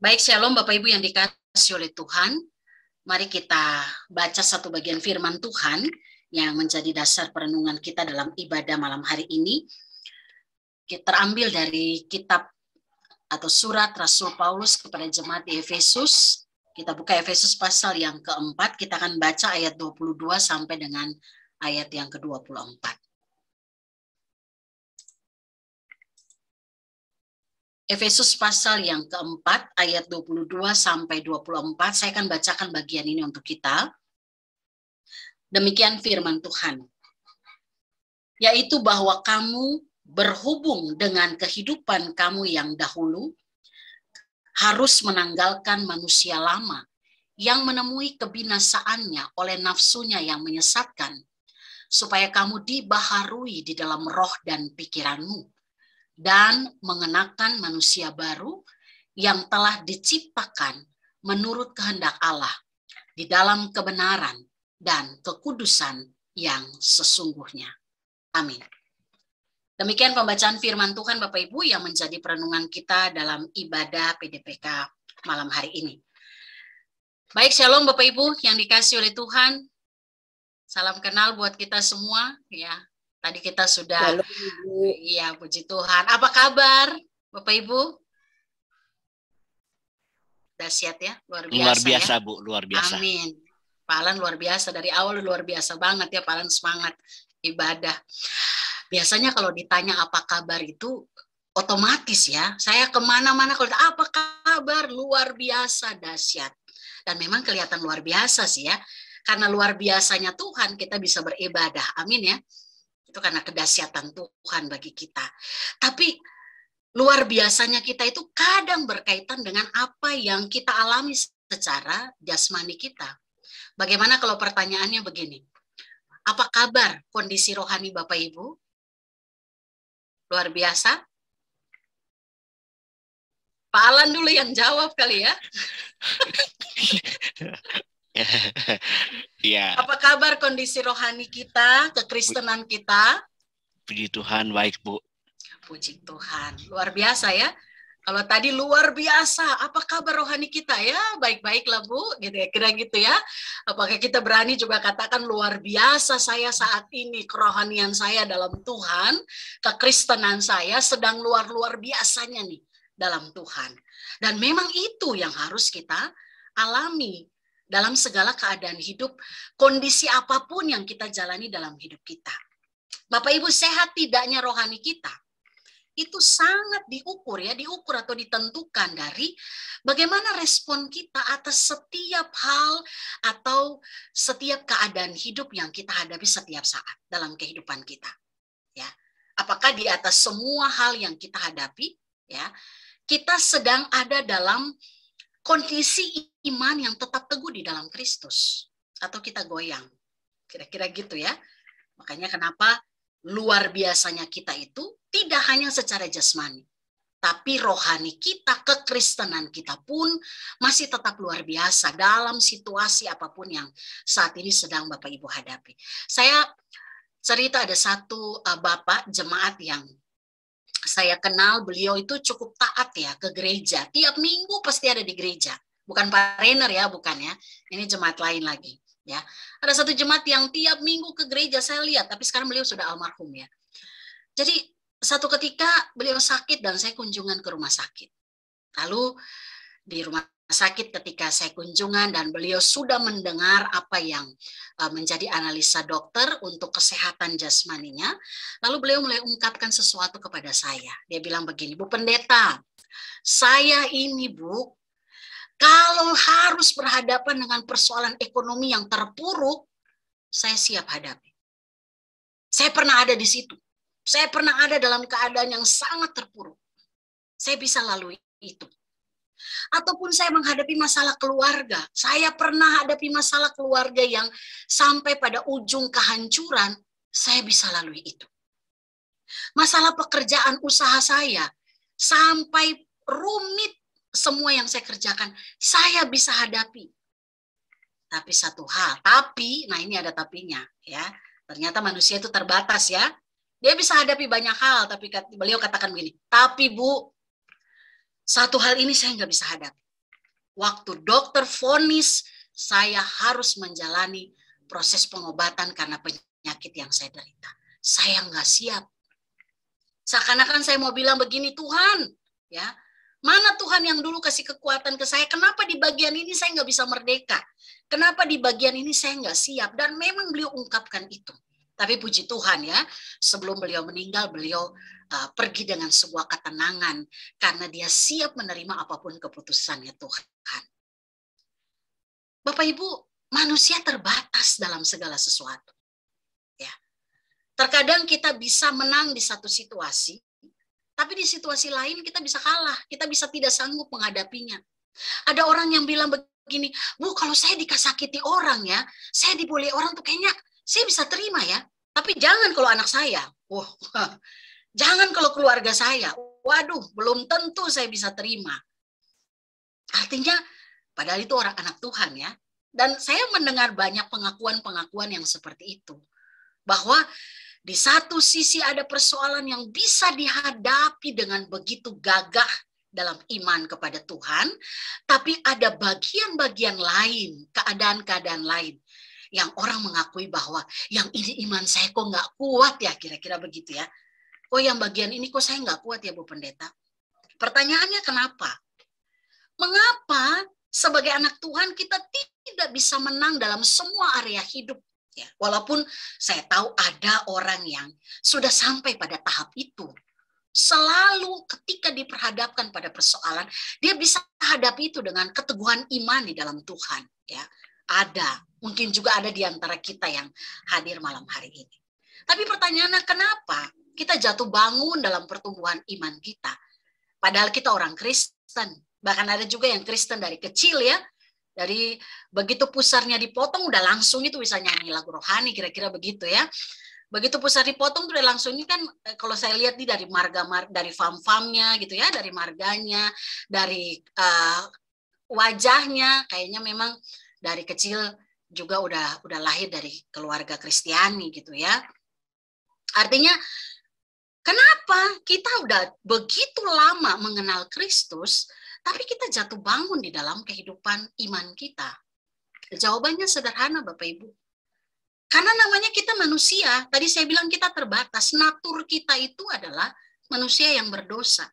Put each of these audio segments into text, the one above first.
Baik, shalom Bapak Ibu yang dikasihi oleh Tuhan. Mari kita baca satu bagian firman Tuhan yang menjadi dasar perenungan kita dalam ibadah malam hari ini. Kita terambil dari kitab atau surat Rasul Paulus kepada jemaat di Efesus. Kita buka Efesus pasal yang keempat, kita akan baca ayat 22 sampai dengan ayat yang ke-24. Efesus pasal yang keempat, ayat 22 sampai 24, saya akan bacakan bagian ini untuk kita. Demikian firman Tuhan, yaitu bahwa kamu berhubung dengan kehidupan kamu yang dahulu, harus menanggalkan manusia lama yang menemui kebinasaannya oleh nafsunya yang menyesatkan, supaya kamu dibaharui di dalam roh dan pikiranmu, dan mengenakan manusia baru yang telah diciptakan menurut kehendak Allah di dalam kebenaran dan kekudusan yang sesungguhnya. Amin. Demikian pembacaan firman Tuhan Bapak Ibu yang menjadi perenungan kita dalam ibadah PDPK malam hari ini. Baik, shalom Bapak Ibu yang dikasihi oleh Tuhan. Salam kenal buat kita semua ya. Tadi kita sudah, iya puji Tuhan. Apa kabar Bapak Ibu? Dahsyat ya, luar biasa. Luar biasa ya. Bu, luar biasa. Amin. Pak Alan luar biasa, dari awal luar biasa banget ya Pak Alan, semangat ibadah. Biasanya kalau ditanya apa kabar itu otomatis ya, saya kemana-mana kalau apa kabar, luar biasa, dahsyat. Dan memang kelihatan luar biasa sih ya, karena luar biasanya Tuhan kita bisa beribadah, amin ya. Itu karena kedahsyatan Tuhan bagi kita. Tapi luar biasanya kita itu kadang berkaitan dengan apa yang kita alami secara jasmani kita. Bagaimana kalau pertanyaannya begini? Apa kabar kondisi rohani Bapak Ibu? Luar biasa? Pak Alan dulu yang jawab kali ya. Ya. Apa kabar kondisi rohani kita, kekristenan kita? Puji Tuhan, baik Bu. Puji Tuhan, luar biasa ya. Kalau tadi luar biasa, apa kabar rohani kita ya? Baik-baiklah Bu, gitu ya, kira gitu ya. Apakah kita berani juga katakan luar biasa saya saat ini, kerohanian saya dalam Tuhan, kekristenan saya sedang luar biasanya nih dalam Tuhan. Dan memang itu yang harus kita alami dalam segala keadaan hidup, kondisi apapun yang kita jalani dalam hidup kita. Bapak Ibu, sehat tidaknya rohani kita itu sangat diukur atau ditentukan dari bagaimana respon kita atas setiap hal atau setiap keadaan hidup yang kita hadapi setiap saat dalam kehidupan kita. Ya, apakah di atas semua hal yang kita hadapi, ya, kita sedang ada dalam kondisi iman yang tetap teguh di dalam Kristus, atau kita goyang, kira-kira gitu ya. Makanya kenapa luar biasanya kita itu tidak hanya secara jasmani, tapi rohani kita, kekristenan kita pun masih tetap luar biasa dalam situasi apapun yang saat ini sedang Bapak Ibu hadapi. Saya cerita ada satu Bapak jemaat yang saya kenal, beliau itu cukup taat ya ke gereja. Tiap minggu pasti ada di gereja. Bukan Pak Rainer ya, bukan ya. Ini jemaat lain lagi. Ya, ada satu jemaat yang tiap minggu ke gereja saya lihat, tapi sekarang beliau sudah almarhum ya. Jadi satu ketika beliau sakit dan saya kunjungan ke rumah sakit. Lalu di rumah sakit ketika saya kunjungan dan beliau sudah mendengar apa yang menjadi analisa dokter untuk kesehatan jasmaninya, lalu beliau mulai ungkapkan sesuatu kepada saya. Dia bilang begini, Bu Pendeta, saya ini Bu, kalau harus berhadapan dengan persoalan ekonomi yang terpuruk, saya siap hadapi. Saya pernah ada di situ. Saya pernah ada dalam keadaan yang sangat terpuruk. Saya bisa lalui itu. Ataupun saya menghadapi masalah keluarga. Saya pernah hadapi masalah keluarga yang sampai pada ujung kehancuran, saya bisa lalui itu. Masalah pekerjaan usaha saya, sampai rumit semua yang saya kerjakan, saya bisa hadapi. Tapi satu hal, nah ini ada tapinya ya. Ternyata manusia itu terbatas ya. Dia bisa hadapi banyak hal, tapi beliau katakan begini, tapi Bu, satu hal ini saya nggak bisa hadapi. waktu dokter vonis saya harus menjalani proses pengobatan karena penyakit yang saya derita. Saya nggak siap. Seakan-akan saya mau bilang begini, Tuhan, ya, mana Tuhan yang dulu kasih kekuatan ke saya? Kenapa di bagian ini saya nggak bisa merdeka? Kenapa di bagian ini saya nggak siap? Dan memang beliau ungkapkan itu. Tapi puji Tuhan ya, sebelum beliau meninggal, beliau pergi dengan sebuah ketenangan karena dia siap menerima apapun keputusannya Tuhan. Bapak Ibu, manusia terbatas dalam segala sesuatu. Ya. Terkadang kita bisa menang di satu situasi, tapi di situasi lain kita bisa kalah, kita bisa tidak sanggup menghadapinya. Ada orang yang bilang begini, Bu, kalau saya dikasakiti orang ya, saya dibully orang tuh kayaknya saya bisa terima ya. Tapi jangan kalau anak saya. Wah, jangan kalau keluarga saya. Waduh, belum tentu saya bisa terima. Artinya, padahal itu orang anak Tuhan ya. Dan saya mendengar banyak pengakuan-pengakuan yang seperti itu. Bahwa di satu sisi ada persoalan yang bisa dihadapi dengan begitu gagah dalam iman kepada Tuhan, tapi ada bagian-bagian lain, keadaan-keadaan lain, yang orang mengakui bahwa yang ini iman saya kok nggak kuat ya, kira-kira begitu ya. Oh yang bagian ini kok saya nggak kuat ya Bu Pendeta. Pertanyaannya kenapa? Mengapa sebagai anak Tuhan kita tidak bisa menang dalam semua area hidup? Ya, walaupun saya tahu ada orang yang sudah sampai pada tahap itu. Selalu ketika diperhadapkan pada persoalan, dia bisa hadapi itu dengan keteguhan iman di dalam Tuhan. Ya, ada. Mungkin juga ada di antara kita yang hadir malam hari ini. Tapi pertanyaannya kenapa kita jatuh bangun dalam pertumbuhan iman kita? Padahal kita orang Kristen. Bahkan ada juga yang Kristen dari kecil ya. Dari begitu pusarnya dipotong udah langsung itu bisa nyanyi lagu rohani, kira-kira begitu ya. Begitu pusar dipotong udah langsung ini kan kalau saya lihat nih dari dari farm-farmnya gitu ya, dari marganya, dari wajahnya kayaknya memang dari kecil juga udah lahir dari keluarga Kristiani gitu ya. Artinya kenapa kita udah begitu lama mengenal Kristus, tapi kita jatuh bangun di dalam kehidupan iman kita? Jawabannya sederhana Bapak Ibu. Karena namanya kita manusia, tadi saya bilang kita terbatas, natur kita itu adalah manusia yang berdosa.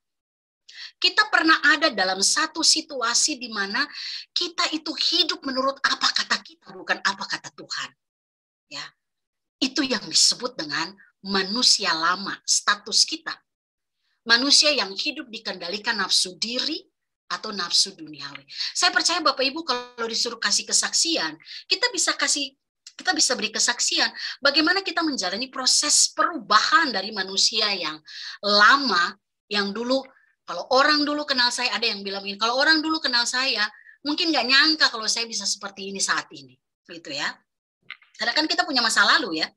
Kita pernah ada dalam satu situasi di mana kita itu hidup menurut apa kata kita, bukan apa kata Tuhan. Ya, itu yang disebut dengan manusia lama, status kita. Manusia yang hidup dikendalikan nafsu diri atau nafsu duniawi. Saya percaya Bapak Ibu kalau disuruh kasih kesaksian, kita bisa beri kesaksian bagaimana kita menjalani proses perubahan dari manusia yang lama, yang dulu, kalau orang dulu kenal saya, ada yang bilang ini, kalau orang dulu kenal saya, mungkin nggak nyangka kalau saya bisa seperti ini saat ini. Gitu ya. Karena kan kita punya masa lalu ya.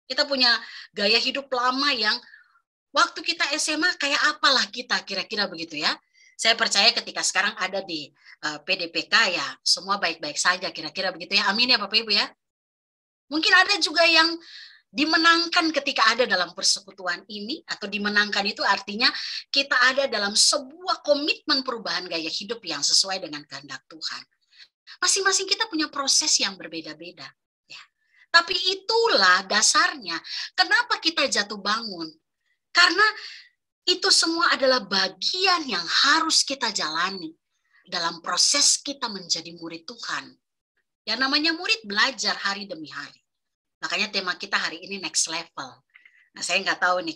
Kita punya gaya hidup lama yang waktu kita SMA kayak apalah kita, kira-kira begitu ya. Saya percaya ketika sekarang ada di PDPK ya, semua baik-baik saja, kira-kira begitu ya. Amin ya Bapak Ibu ya. Mungkin ada juga yang dimenangkan ketika ada dalam persekutuan ini, atau dimenangkan itu artinya kita ada dalam sebuah komitmen perubahan gaya hidup yang sesuai dengan kehendak Tuhan. Masing-masing kita punya proses yang berbeda-beda. Ya. Tapi itulah dasarnya kenapa kita jatuh bangun. Karena itu semua adalah bagian yang harus kita jalani dalam proses kita menjadi murid Tuhan. Yang namanya murid belajar hari demi hari. Makanya tema kita hari ini next level. Nah, saya nggak tahu nih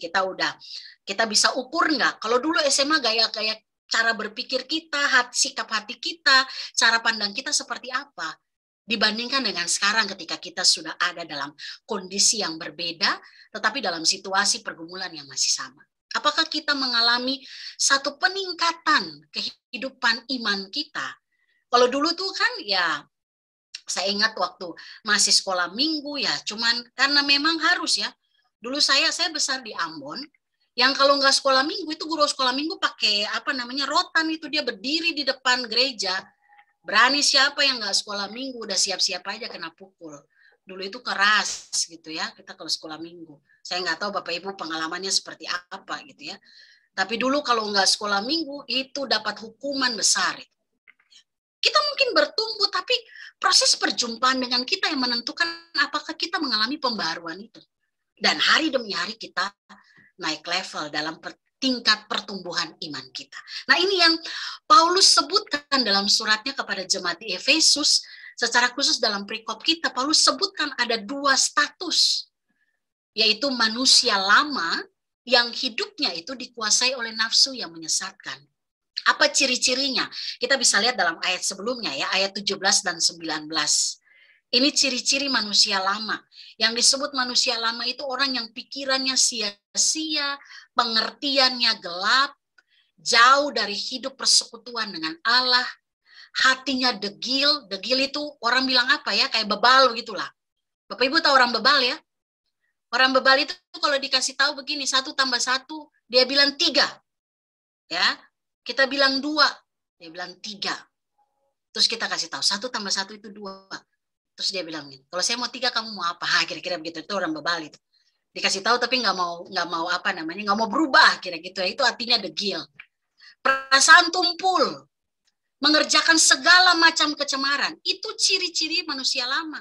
kita bisa ukur nggak? Kalau dulu SMA gaya-gaya cara berpikir kita, sikap hati kita, cara pandang kita seperti apa? Dibandingkan dengan sekarang ketika kita sudah ada dalam kondisi yang berbeda, tetapi dalam situasi pergumulan yang masih sama. Apakah kita mengalami satu peningkatan kehidupan iman kita? Kalau dulu tuh kan ya, saya ingat waktu masih sekolah minggu ya, cuman karena memang harus ya. Dulu saya besar di Ambon, yang kalau nggak sekolah minggu itu guru sekolah minggu pakai rotan itu, dia berdiri di depan gereja. Berani siapa yang nggak sekolah minggu udah siap-siap aja kena pukul. Dulu itu keras gitu ya kita kalau sekolah minggu. Saya nggak tahu Bapak Ibu pengalamannya seperti apa gitu ya. Tapi dulu kalau nggak sekolah minggu itu dapat hukuman besar. Kita mungkin bertumbuh, tapi proses perjumpaan dengan kita yang menentukan apakah kita mengalami pembaruan itu. Dan hari demi hari kita naik level dalam tingkat pertumbuhan iman kita. Nah, ini yang Paulus sebutkan dalam suratnya kepada jemaat di Efesus. Secara khusus dalam perikop kita, Paulus sebutkan ada 2 status, yaitu manusia lama yang hidupnya itu dikuasai oleh nafsu yang menyesatkan. Apa ciri-cirinya? Kita bisa lihat dalam ayat sebelumnya ya, ayat 17 dan 19. Ini ciri-ciri manusia lama. Yang disebut manusia lama itu orang yang pikirannya sia-sia, pengertiannya gelap, jauh dari hidup persekutuan dengan Allah, hatinya degil. Degil itu orang bilang apa ya, kayak bebal gitulah. Bapak Ibu tahu orang bebal ya? Orang bebal itu kalau dikasih tahu begini, 1 tambah 1, dia bilang 3. Ya, kita bilang 2, dia bilang 3. Terus kita kasih tahu 1 tambah 1 itu 2. Terus dia bilang, kalau saya mau 3, kamu mau apa? Kira-kira begitu. Itu orang bebal itu. Dikasih tahu tapi nggak mau apa namanya, nggak mau berubah kira gitu. Itu artinya degil. Perasaan tumpul, mengerjakan segala macam kecemaran. Itu ciri-ciri manusia lama.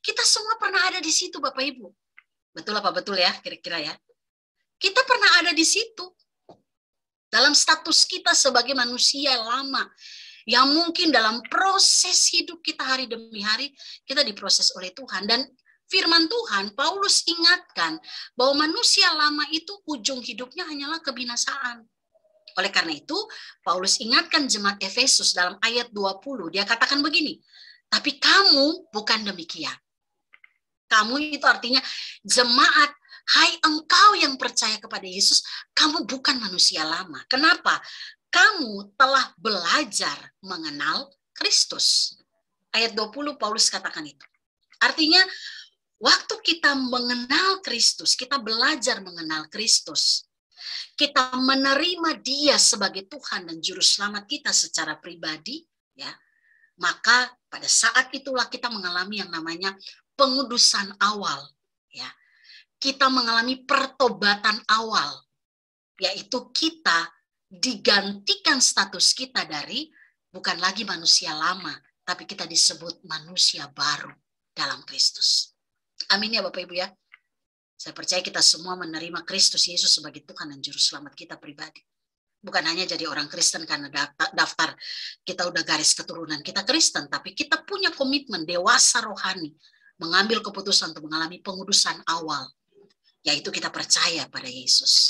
Kita semua pernah ada di situ, Bapak Ibu. Betul apa betul ya, kira-kira ya? Kita pernah ada di situ. Dalam status kita sebagai manusia lama, yang mungkin dalam proses hidup kita hari demi hari, kita diproses oleh Tuhan. Dan firman Tuhan, Paulus ingatkan bahwa manusia lama itu ujung hidupnya hanyalah kebinasaan. Oleh karena itu, Paulus ingatkan jemaat Efesus dalam ayat 20, dia katakan begini, tapi kamu bukan demikian. Kamu itu artinya jemaat, hai engkau yang percaya kepada Yesus, kamu bukan manusia lama. Kenapa? Kamu telah belajar mengenal Kristus. Ayat 20 Paulus katakan itu. Artinya waktu kita mengenal Kristus, kita belajar mengenal Kristus, kita menerima Dia sebagai Tuhan dan Juru Selamat kita secara pribadi, ya, maka pada saat itulah kita mengalami yang namanya pengudusan awal, ya. Kita mengalami pertobatan awal, yaitu kita digantikan status kita dari bukan lagi manusia lama, tapi kita disebut manusia baru dalam Kristus. Amin ya Bapak Ibu ya. Saya percaya kita semua menerima Kristus Yesus sebagai Tuhan dan Juru Selamat kita pribadi. Bukan hanya jadi orang Kristen karena daftar kita udah garis keturunan kita Kristen, tapi kita punya komitmen dewasa rohani, mengambil keputusan untuk mengalami pengudusan awal, yaitu kita percaya pada Yesus.